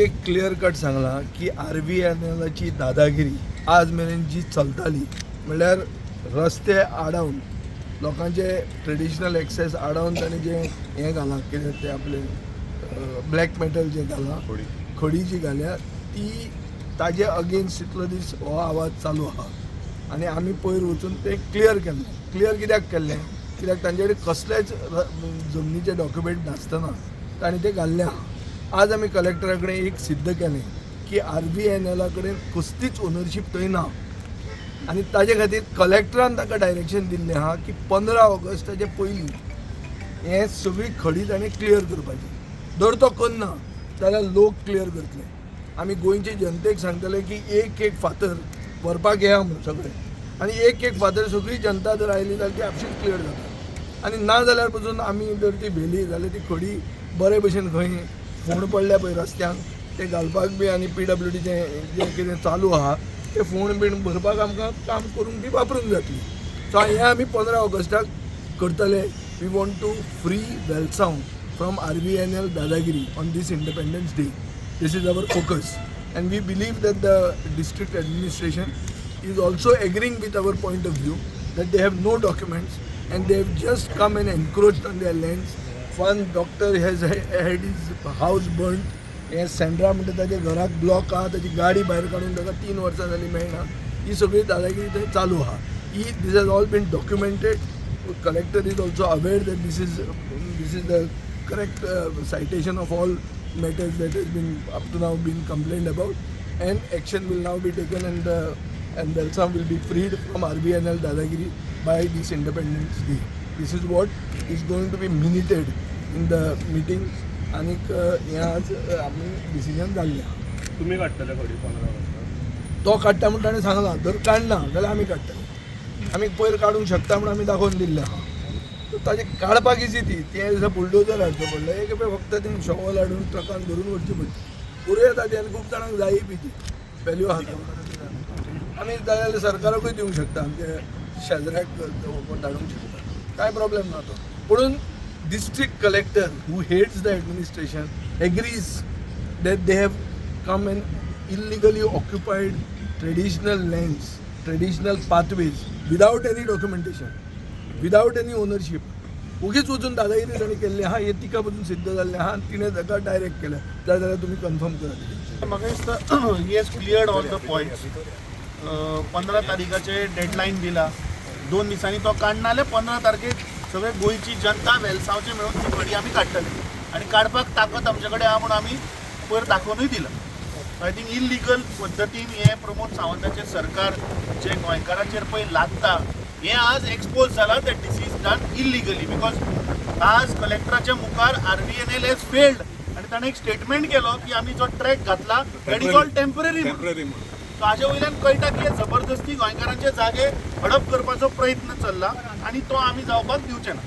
एक clear cut सांगला की RVNLची दादागिरी आज मेरेन जी चलताली म्हणल्यार रस्ते आडावन लोकांचे ट्रेडिशनल एक्सेस आडावन तांणी जे हें घालां कितें ते आपले ब्लॅक मेटल जे घालां खडी जी घाल्या ती ताजे अगेन्स्ट इतलो दीस हो आवाज चालू आहा आनी आमी पयर वचून ते क्लियर केल्लें. क्लियर कित्याक केल्लें कित्याक तांचे कडेन कसलेच जमनीचे डॉक्युमेंट नासतना तांणी ते घाल्ले आहा. आज आमी कलेक्टरा कडेन एक सिद्ध केलें की RVNL कडेन कसलीच ओनरशीप थंय ना आनी ताजे खातीर कलेक्टरान ताका डायरेक्शन दिल्लें आहा की 15 ऑगस्टाचे पयलीं हें सगळी खडी ताणें क्लियर करपाची. जर तो करना जाल्यार लोक क्लियर करतले. आमी गोंयचे जनतेक सांगतले की एक एक फातर व्हरपाक येया म्हणून सगळें आनी एक एक फातर सगळी जनता जर आयली जाल्यार ती आपशीच क्लियर जाता आनी ना जाल्यार पसून आमी जर ती भेली जाल्यार ती खडी बरे भशेन खंय फोंड पडल्या पळय रस्त्यांक ते घालपाक बी आनी PWDचें जें कितें चालू आहा ते फोंड बीण भरपाक आमकां काम करूंक ती वापरूंक जातली. सो हें आमी 15 ऑगस्टाक करतले. We want to free Velsao from RVNL dadagiri on this Independence Day. This is our focus and we believe that the district administration is also agreeing with our point of view that they have no documents and they have just come and encroached on their lands. One doctor has had his house burnt. हे Sandra म्हणटा ताच्या घराक block आहा ताची गाडी भायर काडून ताका 3 वर्सां जालीं मेळना. ही सगळी दादागिरी थंय चालू आहा. This has all been documented. Collector is also aware that this is the correct citation of all matters that has been up to now been complained about and action will now be taken and Belgaum will be freed from RVNL Dadagiri by this Independence Day. This is what is going to be minuted in the meeting आणि हें आज आमी decision जाल्लें. तुम्ही काडटले खडी 15 ऑगस्टाक? तो काडटा म्हणून ताणें सांगलां. जर काडना जाल्यार आमी काडटले. आमी पयर काडूंक शकता म्हणून आमी दाखोवन दिल्लें आहा. ताजे काडपाक इजी ती दिसा बुलडोजर हाडचो पडलो. एक खेपे फक्त तें शॉवल हाडून ट्रकान धरून व्हरची पडटा. पुरो येता ती आनी खूब जाणांक जायी बी ती व्हॅल्यू आहा ती. आमी जाय जाल्यार सरकाराकूय दिवंक शकता आमच्या शेजाऱ्याक धाडूंक शकता. कांय प्रॉब्लेम ना तो. पुणून district collector who hates the administration agrees that they have come and illegally occupied traditional lands, traditional pathways without any documentation, without any ownership. उगीच वचून दादागिरी ताणी केल्ली आहा. हे तिका पसून सिद्ध जाल्लें आहा आनी तिणें ताका डायरेक्ट केल्या. जाल्यार तुमी कन्फर्म करात. म्हाका दिसता he has cleared all the points. 15 तारीखाचे डेडलायन दिला. 2 दिसांनी तो काडना जाल्यार 15 तारखेक सगळे गोंयची जनता वेलसांवचे मेळून ती खडी आमी काडटली आनी काडपाक ताकद आमचे कडेन आहा म्हणून आमी पयर दाखोवनूय दिला. आय थिंक इल्लिगल पद्दतीन हें प्रमोद सावंताचें सरकार जे गोंयकारांचेर पळय लादता हें आज एक्सपोज जालां that this is done illegally. Because आज कलेक्टराच्या मुखार RVNL हॅज फेल्ड आनी ताणें एक स्टेटमेंट केलो की आमी जो ट्रॅक घातला दॅट इज ऑल टेम्पररी म्हणून. हाजे वयल्यान कळटा की जबरदस्ती गोंयकारांचे जागे हडप करपाचो प्रयत्न चल्ला आनी तो आमी जावपाक दिवचे ना.